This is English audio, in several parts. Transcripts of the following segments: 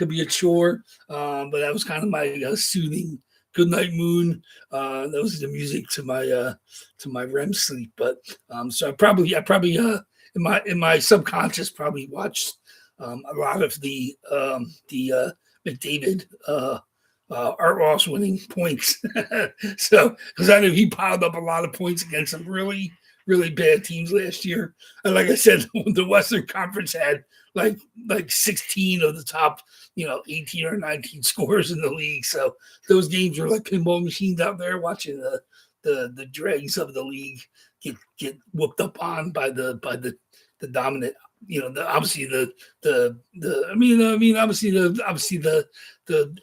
could be a chore, but that was kind of my soothing good night moon. That was the music to my REM sleep. But so I probably in my subconscious probably watched a lot of the McDavid Art Ross winning points. So because I know he piled up a lot of points against some really bad teams last year. And like I said, the Western Conference had like 16 of the top 18 or 19 scores in the league. So those games were like pinball machines out there watching the dregs of the league get whooped up on by the dominant. Obviously the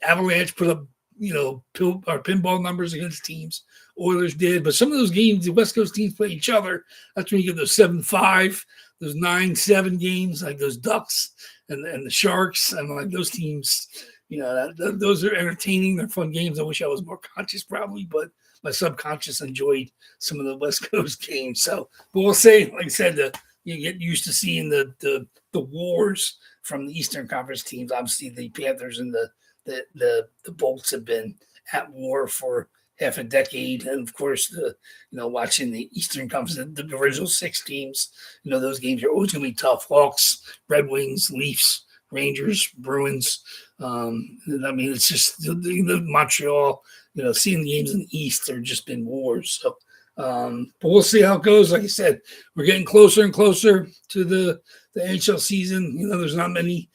Avalanche put up pinball numbers against teams. Oilers did, but some of those games the West Coast teams play each other. That's when you get those 7-5, those 9-7 games, like those Ducks and the Sharks, and like those teams. Those are entertaining. They're fun games. I wish I was more conscious, probably, but my subconscious enjoyed some of the West Coast games. So, but we'll say, like I said, you get used to seeing the wars from the Eastern Conference teams. Obviously, the Panthers and the Bolts have been at war for half a decade, and of course, watching the Eastern Conference, the original 6 teams. Those games are always going to be tough. Hawks, Red Wings, Leafs, Rangers, Bruins. It's just the Montreal. Seeing the games in the East, there just been wars. So. But we'll see how it goes. Like I said, we're getting closer and closer to the NHL season. There's not many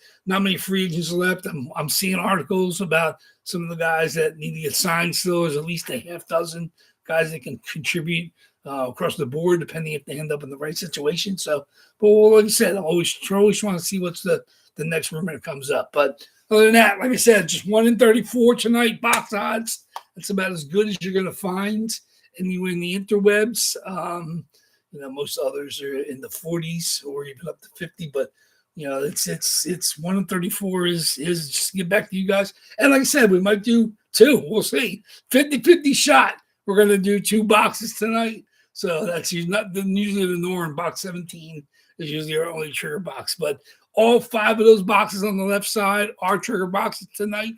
free agents left. I'm seeing articles about some of the guys that need to get signed still. There's at least a half dozen guys that can contribute across the board, depending if they end up in the right situation. So, but like I said, I always want to see what's the next rumor that comes up. But other than that, like I said, just 1 in 34 tonight, box odds. That's about as good as you're going to find anywhere in the interwebs. Most others are in the 40s or even up to 50, but it's 1 in 34 is just to get back to you guys. And like I said, we might do 2. We'll see. 50-50 shot. We're going to do 2 boxes tonight. So that's usually the norm. Box 17 is usually our only trigger box, but all 5 of those boxes on the left side are trigger boxes tonight.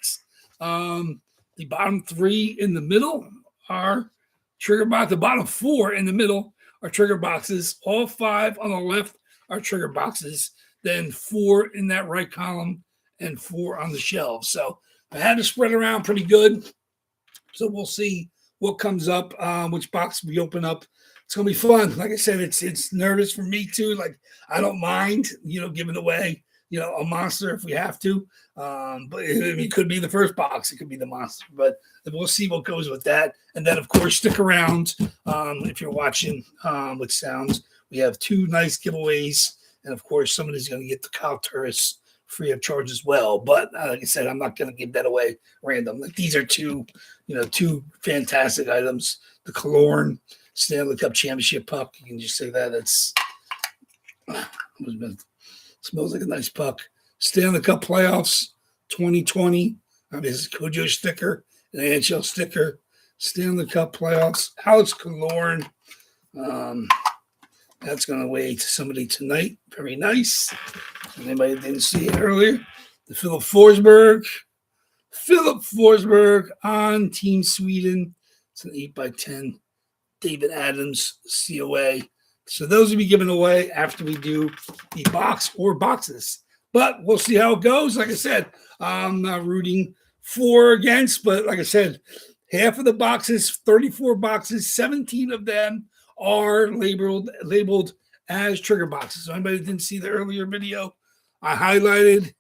The bottom 3 in the middle are trigger box. The bottom 4 in the middle are trigger boxes. All 5 on the left are trigger boxes. Then 4 in that right column and 4 on the shelves. So I had to spread around pretty good. So we'll see what comes up, which box we open up. It's gonna be fun. Like I said, it's nervous for me too. Like I don't mind, giving away, a monster if we have to. But it could be the first box. It could be the monster. But we'll see what goes with that. And then, of course, stick around if you're watching with sounds. We have 2 nice giveaways. And, of course, somebody's going to get the Kyle Turris free of charge as well. But, like I said, I'm not going to give that away random. Like these are 2 fantastic items. The Killorn Stanley Cup Championship puck. You can just say that. Smells like a nice puck. Stanley Cup Playoffs 2020. This is Kojo sticker, an NHL sticker. Stanley Cup Playoffs. Alex Killorn. That's going to weigh to somebody tonight. Very nice. Anybody didn't see it earlier? The Philip Forsberg on Team Sweden. It's an 8x10 David Adams COA. So those will be given away after we do the box or boxes. But we'll see how it goes. Like I said, I'm not rooting for or against, but like I said, half of the boxes, 34 boxes, 17 of them are labeled as trigger boxes. So anybody didn't see the earlier video, I highlighted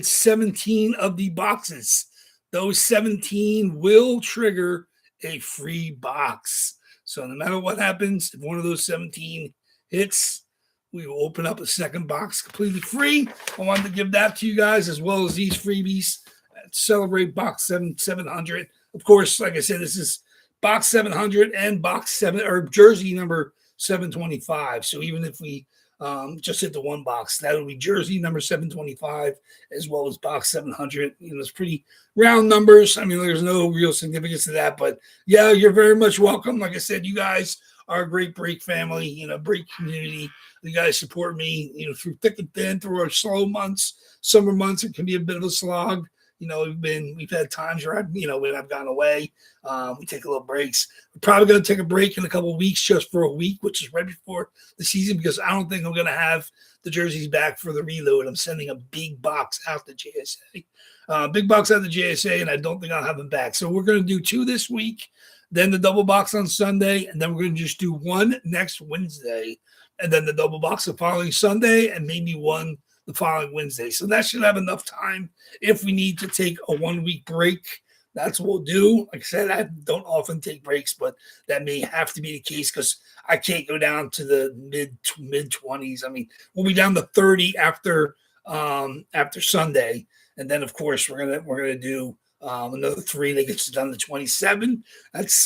17 of the boxes. Those 17 will trigger a free box. So no matter what happens, if one of those 17 hits, we will open up a second box completely free. I wanted to give that to you guys as well as these freebies. Celebrate box 700. Of course, like I said, this is box 700 and box 7 or jersey number 725. So even if we just hit the one box, that'll be jersey number 725 as well as box 700. It's pretty round numbers. I mean, there's no real significance to that, but yeah, you're very much welcome. Like I said, you guys our great break family, break community. You guys support me, through thick and thin, through our slow months, summer months. It can be a bit of a slog. We've had times where when I've gone away, we take a little breaks. We're probably going to take a break in a couple of weeks, just for a week, which is right before the season, because I don't think I'm going to have the jerseys back for the reload. I'm sending a big box out to JSA, and I don't think I'll have them back. So we're going to do 2 this week, then the double box on Sunday, and then we're going to just do 1 next Wednesday, and then the double box the following Sunday, and maybe 1 the following Wednesday. So that should have enough time. If we need to take a 1-week break, that's what we'll do. Like I said, I don't often take breaks, but that may have to be the case because I can't go down to the mid 20s. I mean, we'll be down to 30 after Sunday, and then of course we're gonna do another 3 that gets down to 27.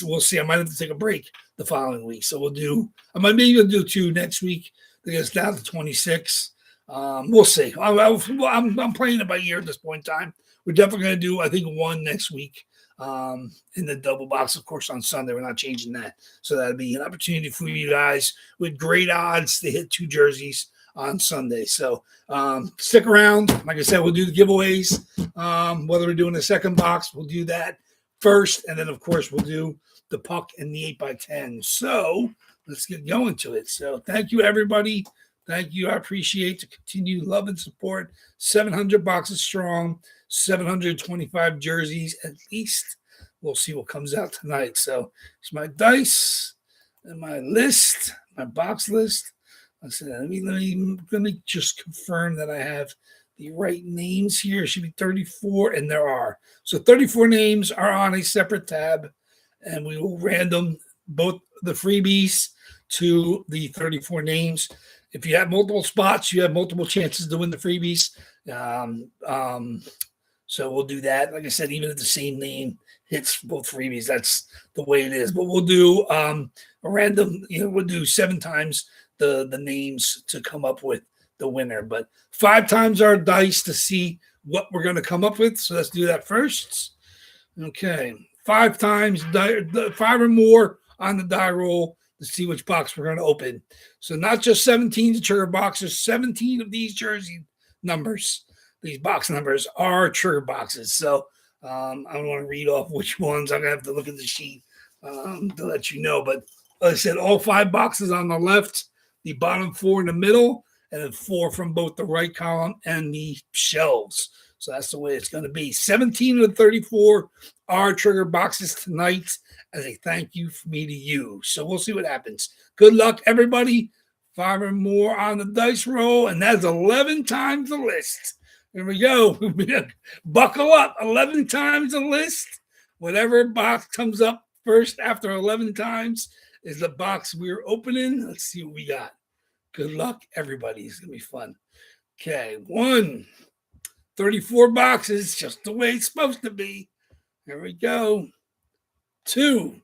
We'll see. I might have to take a break the following week, so I might maybe do 2 next week that gets down to 26. We'll see. I'm playing it by ear at this point in time. We're definitely going to do, I think, 1 next week in the double box, of course, on Sunday. We're not changing that. So that'll be an opportunity for you guys with great odds to hit 2 jerseys on Sunday. So stick around. Like I said, we'll do the giveaways. Whether we're doing the second box, we'll do that first. And then, of course, we'll do the puck and the 8x10. So let's get going to it. So thank you, everybody. Thank you. I appreciate the continued love and support. 700 boxes strong, 725 jerseys at least. We'll see what comes out tonight. So it's my dice and my list, my box list. I said, let me just confirm that I have the right names here. It should be 34, and there are. So 34 names are on a separate tab, and we will random both the freebies to the 34 names. If you have multiple spots, you have multiple chances to win the freebies. So we'll do that. Like I said, even if the same name hits both freebies, that's the way it is. But we'll do a random, we'll do 7 times the names to come up with the winner. But 5 times our dice to see what we're going to come up with. So let's do that first. Okay. 5 times, 5 or more on the die roll to see which box we're going to open. So not just 17 trigger boxes, 17 of these jersey numbers, these box numbers are trigger boxes. So I don't want to read off which ones. I'm going to have to look at the sheet to let you know. But like I said, all 5 boxes on the left, the bottom 4 in the middle, and then 4 from both the right column and the shelves. So that's the way it's going to be. 17 of the 34 are trigger boxes tonight as a thank you from me to you. So we'll see what happens. Good luck, everybody. 5 or more on the dice roll, and that's 11 times the list. Here we go. Buckle up. 11 times the list. Whatever box comes up first after 11 times is the box we're opening. Let's see what we got. Good luck, everybody. It's going to be fun. Okay, 1. 34 boxes, just the way it's supposed to be. Here we go. 2,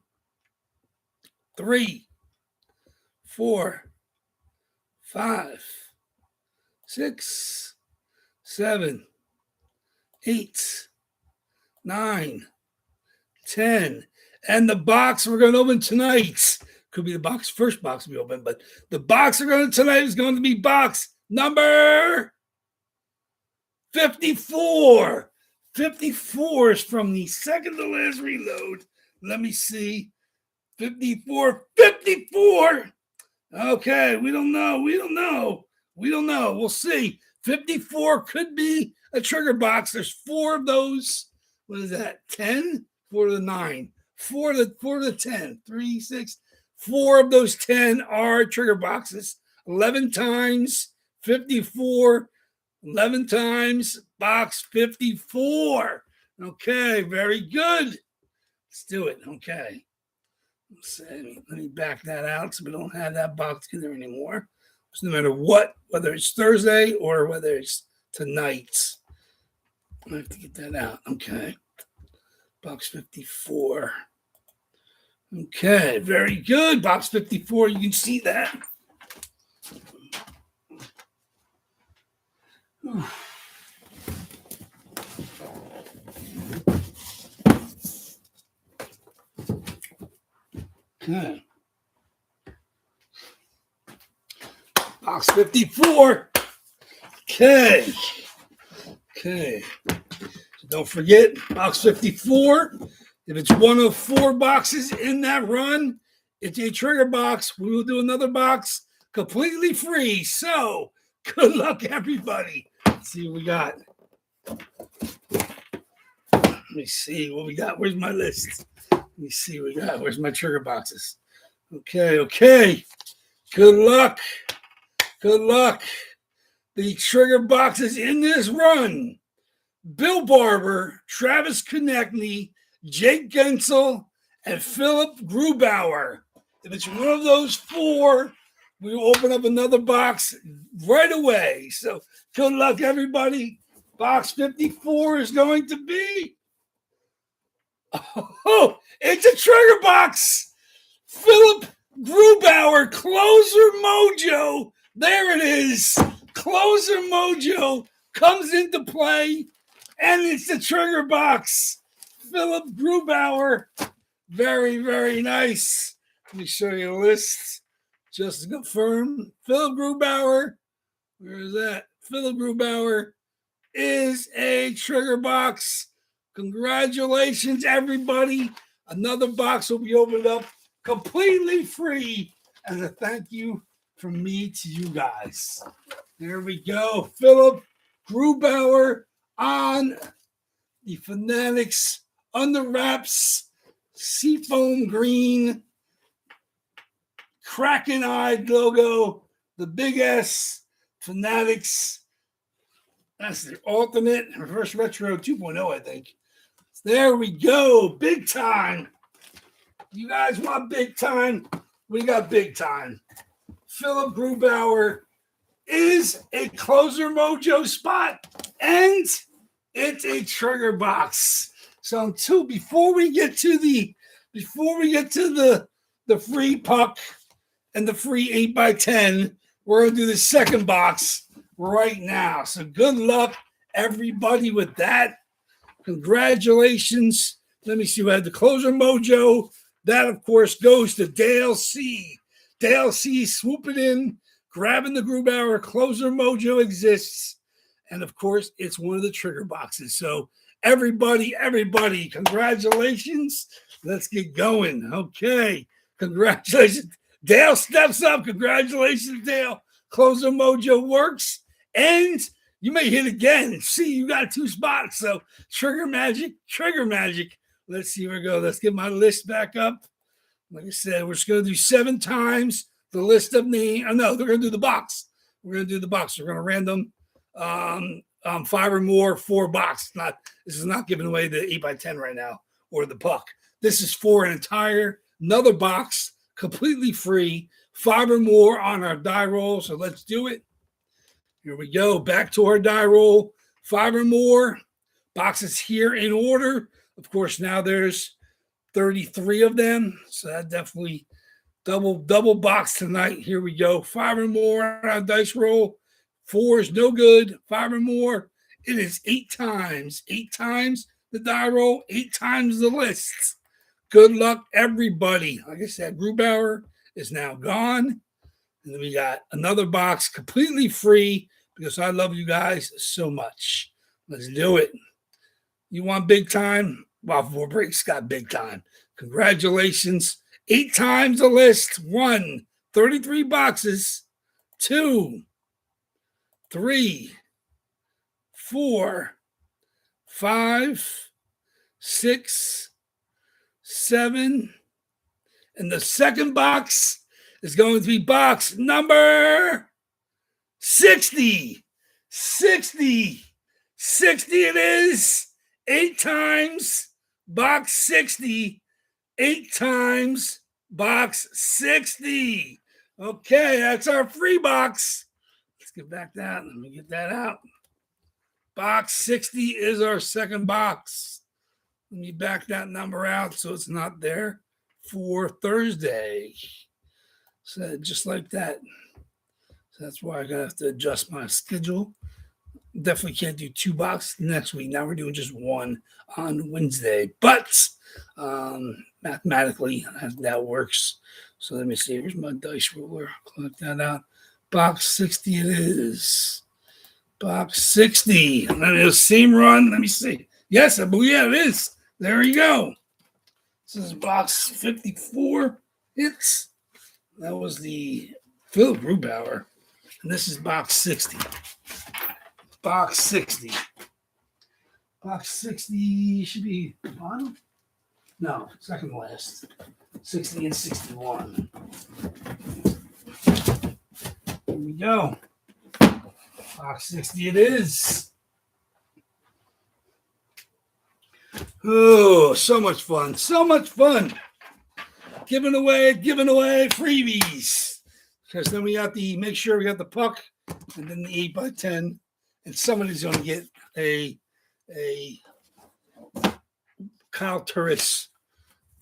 3, 4, 5, 6, 7, 8, 9, 10. And the box we're going to open tonight could be the first box we open, but the box we're going to tonight is going to be box number 54. 54 is from the second to last reload. Let me see. 54. Okay, we don't know. We'll see. 54 could be a trigger box. There's 4 of those. What is that? 10? 4 to the 9. 4 to the 10. 3, 6. 4 of those 10 are trigger boxes. 11 times 54. 11 times box 54. Okay, very good. Let's do it. Okay. Let me back that out so we don't have that box in there anymore. So no matter what, whether it's Thursday or whether it's tonight, I have to get that out. Okay. Box 54. Okay, very good. Box 54, you can see that. Okay. Box 54. Okay. Okay. So don't forget, box 54. If it's one of 4 boxes in that run, it's a trigger box. We will do another box completely free. So good luck, everybody. Let's see what we got. Let me see what we got. Where's my list? Let me see what we got. Where's my trigger boxes? Okay, okay. Good luck. Good luck. The trigger boxes in this run: Bill Barber, Travis Konechny, Jake Gensel, and Philip Grubauer. If it's one of those 4, we will open up another box right away. So good luck, everybody. Box 54 is going to be, oh, it's a trigger box. Philip Grubauer, Closer Mojo. There it is. Closer Mojo comes into play, and it's the trigger box. Philip Grubauer. Very, very nice. Let me show you the list just to confirm. Philip Grubauer, where is that? Philip Grubauer is a trigger box. Congratulations, everybody. Another box will be opened up completely free as a thank you from me to you guys. There we go. Philip Grubauer on the Fanatics Under Wraps Seafoam Green Kraken-eyed logo, the big S Fanatics. That's the alternate reverse retro 2.0, I think. There we go. Big time. You guys want big time? We got big time. Philip Grubauer is a Closer Mojo spot, and it's a trigger box. So before we get to the free puck and the free 8x10, we're gonna do the second box right now. So good luck, everybody, with that. Congratulations. Let me see. We had the Closer Mojo. That, of course, goes to Dale C. Dale C swooping in, grabbing the Grubauer. Closer Mojo exists. And, of course, it's one of the trigger boxes. So everybody, congratulations. Let's get going. Okay. Congratulations. Dale steps up. Congratulations, Dale. Closer Mojo works. And you may hit again. See, you got 2 spots. So trigger magic. Let's see where we go. Let's get my list back up. Like I said, we're just going to do 7 times the list of names. Oh, no, they're going to do the box. We're going to do the box. We're going to random 5 or more, 4 box. This is not giving away the 8x10 right now or the puck. This is for another box, completely free, 5 or more on our die roll. So let's do it. Here we go. Back to our die roll. 5 or more boxes here in order. Of course, now there's 33 of them. So that definitely double box tonight. Here we go. 5 or more on our dice roll. 4 is no good. 5 or more. It is 8 times. 8 times the die roll. 8 times the lists. Good luck, everybody. Like I said, Grubauer is now gone. And then we got another box completely free because I love you guys so much. Let's do it. You want big time? WAFFLEBOARD Breaks got big time. Congratulations. 8 times the list. 1, 33 boxes. 2, 3, 4, 5, 6, 7. And the second box is going to be box number 60. 60 it is. 8 times box 60. 8 times box 60. Okay, that's our free box. Let's get back that. Let me get that out. Box 60 is our second box. Let me back that number out so it's not there for Thursday. So just like that. So that's why I'm going to have to adjust my schedule. Definitely can't do 2 boxes next week. Now we're doing just 1 on Wednesday. But mathematically, that works. So let me see. Here's my dice roller. Collect that out. Box 60 it is. Box 60. And then the same run. Let me see. Yes, I believe it is. There you go. This is box 54 hits. That was the Philip Grubauer. And this is box 60. Box 60. Box 60 should be bottom? No, second to last. 60 and 61. Here we go. Box 60 it is. Oh, so much fun. So much fun. Giving away freebies. Because then we got the, make sure we got the puck and then the 8x10. And somebody's going to get a Kyle Turris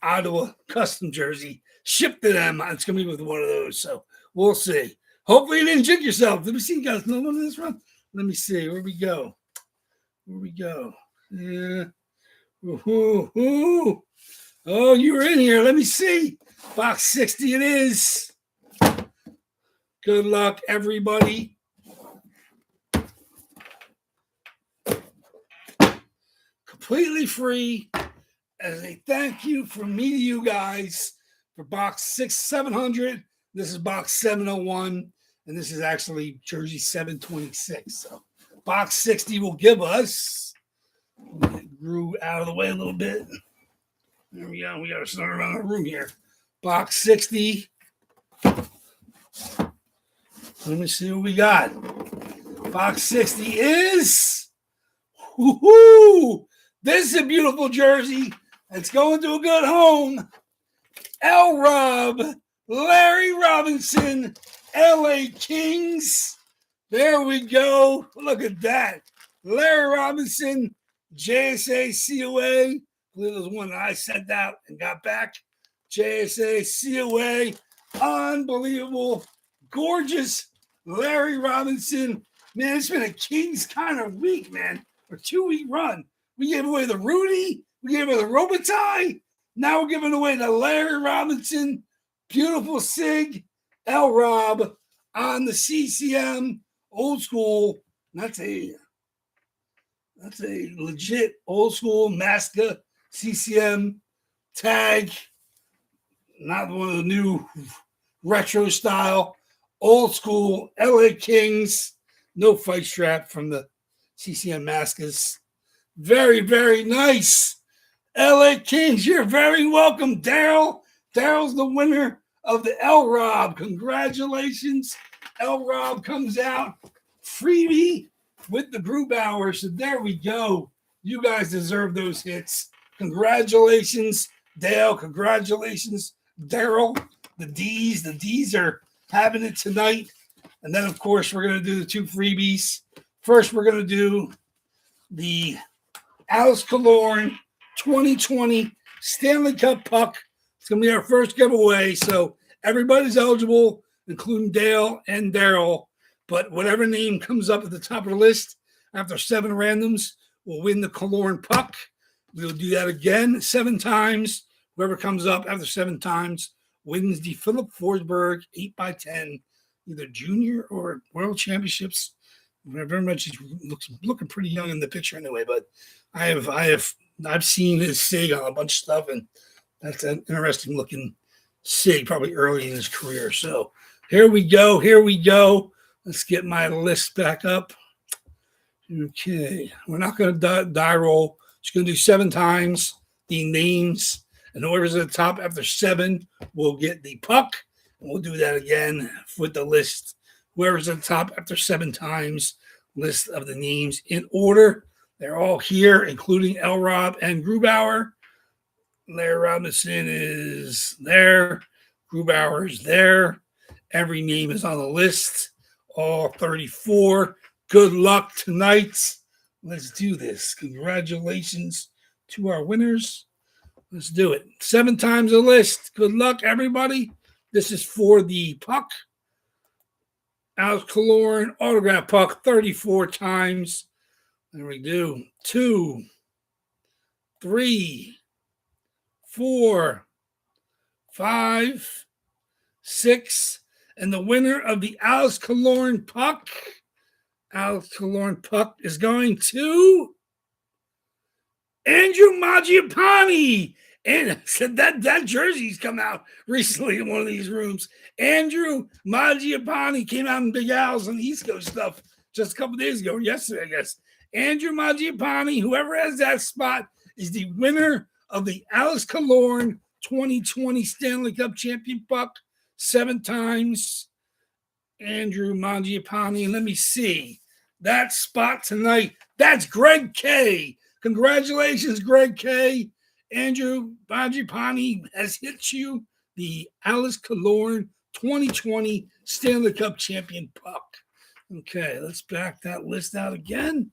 Ottawa custom jersey shipped to them. It's going to be with one of those. So we'll see. Hopefully you didn't jinx yourself. Let me see, you guys. No one in this run. Let me see. Where we go? Yeah. Ooh. Oh, you were in here. Let me see. Box 60 it is. Good luck, everybody. Completely free as a thank you from me to you guys for box 700. This is box 701, and this is actually jersey 726. So box 60 will give us, grew out of the way a little bit. There we go. We got to start around the room here. Box 60. Let me see what we got. Box 60 is, woohoo! This is a beautiful jersey. It's going to a good home. L-Rob, Larry Robinson, LA Kings. There we go. Look at that. Larry Robinson, JSA COA. I believe it was one that I sent out and got back. JSA COA. Unbelievable. Gorgeous Larry Robinson. Man, it's been a Kings kind of week, man. Or 2-week run. We gave away the Rudy. We gave away the Robitaille. Now we're giving away the Larry Robinson. Beautiful Sig. L-Rob on the CCM. Old school. That's a legit old school Masca CCM tag. Not one of the new retro style. Old school LA Kings. No fight strap from the CCM Mascas. Very, very nice. LA Kings, you're very welcome, Daryl. Daryl's the winner of the L-Rob. Congratulations. L-Rob comes out freebie with the Grubauer. So there we go. You guys deserve those hits. Congratulations, Dale. Congratulations, Daryl. The D's are having it tonight. And then, of course, we're going to do the 2 freebies. First, we're going to do the Alex Killorn 2020 Stanley Cup puck. It's going to be our first giveaway. So everybody's eligible, including Dale and Daryl. But whatever name comes up at the top of the list after 7 randoms will win the Killorn puck. We'll do that again 7 times. Whoever comes up after 7 times wins the Philip Forsberg 8x10, either junior or world championships. Very much he looks looking pretty young in the picture anyway, but I've seen his SIG on a bunch of stuff, and that's an interesting looking SIG, probably early in his career. So here we go. Let's get my list back up. Okay, we're not going to die roll. Just going to do 7 times the names, and whoever's at the top after 7 will get the puck. And we'll do that again with the list. Whoever's at the top after 7 times, list of the names in order. They're all here, including L-Rob and Grubauer. Larry Robinson is there. Grubauer is there. Every name is on the list. All 34. Good luck tonight. Let's do this. Congratulations to our winners. Let's do it. 7 times the list. Good luck, everybody. This is for the puck. Alex Killorn, autograph puck 34 times. There we do. 2, 3, 4, 5, 6, And the winner of the Alice Killorn Puck is going to Andrew Mangiapane. And said that jersey's come out recently in one of these rooms. Andrew Mangiapane came out in Big Al's on the East Coast stuff just a couple days ago, yesterday, I guess. Andrew Mangiapane, whoever has that spot, is the winner of the Alice Killorn 2020 Stanley Cup champion puck 7 times. Andrew Mangiapane. Let me see. That spot tonight, that's Greg K. Congratulations, Greg K. Andrew Mangiapane has hit you the Alice Killorn 2020 Stanley Cup champion puck. Okay, let's back that list out again.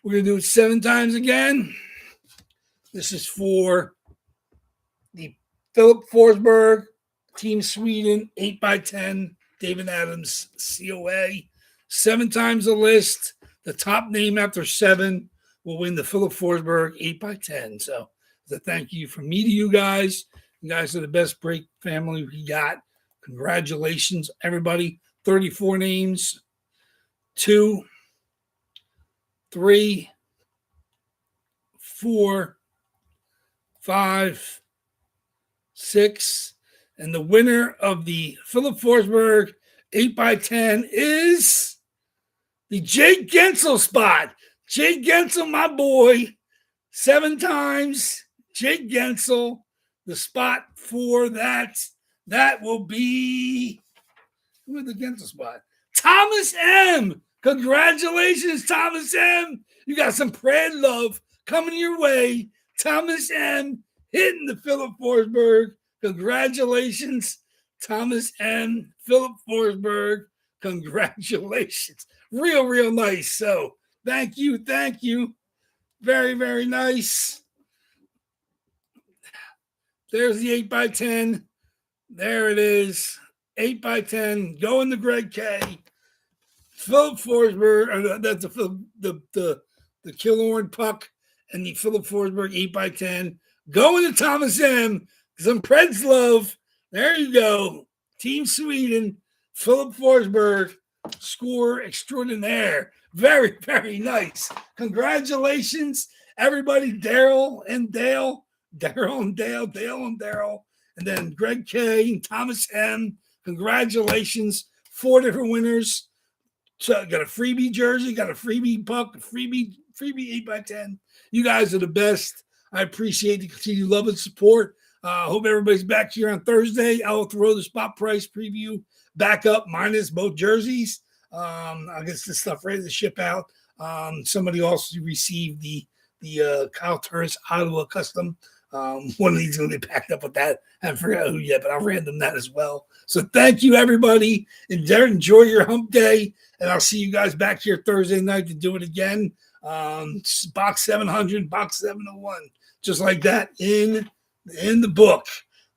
We're going to do it 7 times again. This is for the Philip Forsberg, Team Sweden, 8x10, David Adams, COA. 7 times the list. The top name after 7 will win the Philip Forsberg 8x10. So, as a thank you from me to you guys. You guys are the best break family we got. Congratulations, everybody. 34 names. 2, 3, 4, 5, 6. And the winner of the Philip Forsberg 8x10 is the Jake Gensel spot. Jake Gensel, my boy, 7 times. Jake Gensel, the spot for that will be, who is the Gensel spot? Thomas M. Congratulations, Thomas M. You got some prayer and love coming your way. Thomas M. hitting the Philip Forsberg. Congratulations, Thomas M. Philip Forsberg. Congratulations. Real nice. So thank you. Very, very nice. There's the 8x10. There it is. 8x10. Going to Greg K. Philip Forsberg. That's the Killorn puck and the Philip Forsberg 8x10. Going to Thomas M. Some Preds love. There you go. Team Sweden. Philip Forsberg. Score extraordinaire. Very, very nice. Congratulations, everybody. Daryl and Dale. And then Greg K. and Thomas M. Congratulations. 4 different winners. So got a freebie jersey, got a freebie puck, a freebie 8x10. You guys are the best. I appreciate the continued love and support. Hope everybody's back here on Thursday. I'll throw the spot price preview back up minus both jerseys. I guess this stuff ready to ship out. Somebody also received the Kyle Turris Ottawa custom. One of these going to get packed up with that. I haven't figured out who yet, but I'll random that as well. So thank you, everybody. Enjoy your hump day, and I'll see you guys back here Thursday night to do it again. Box 700, box 701, just like that in the book.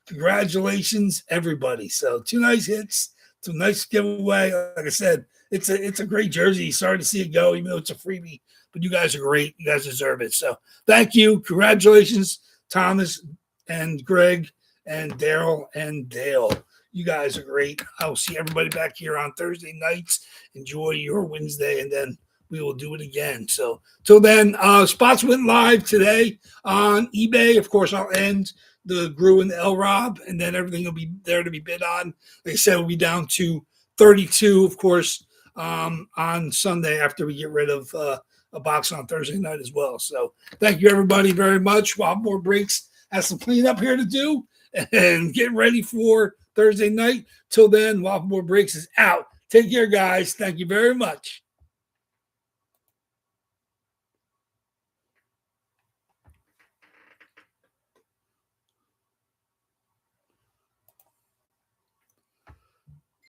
Congratulations, everybody. So 2 nice hits, 2 nice giveaway. Like I said, it's a great jersey. Sorry to see it go, even though it's a freebie. But you guys are great. You guys deserve it. So thank you. Congratulations, Thomas and Greg and Daryl and Dale. You guys are great. I will see everybody back here on Thursday nights. Enjoy your Wednesday, and then we will do it again. So till then, spots went live today on eBay. Of course, I'll end the Gru and the L Rob, and then everything will be there to be bid on. Like I said, we'll be down to 32, of course, on Sunday after we get rid of a box on Thursday night as well. So thank you, everybody, very much. WAFFLEBOARD Breaks has some cleanup here to do and get ready for Thursday night. Till then, WAFFLEBOARD Breaks is out. Take care, guys. Thank you very much.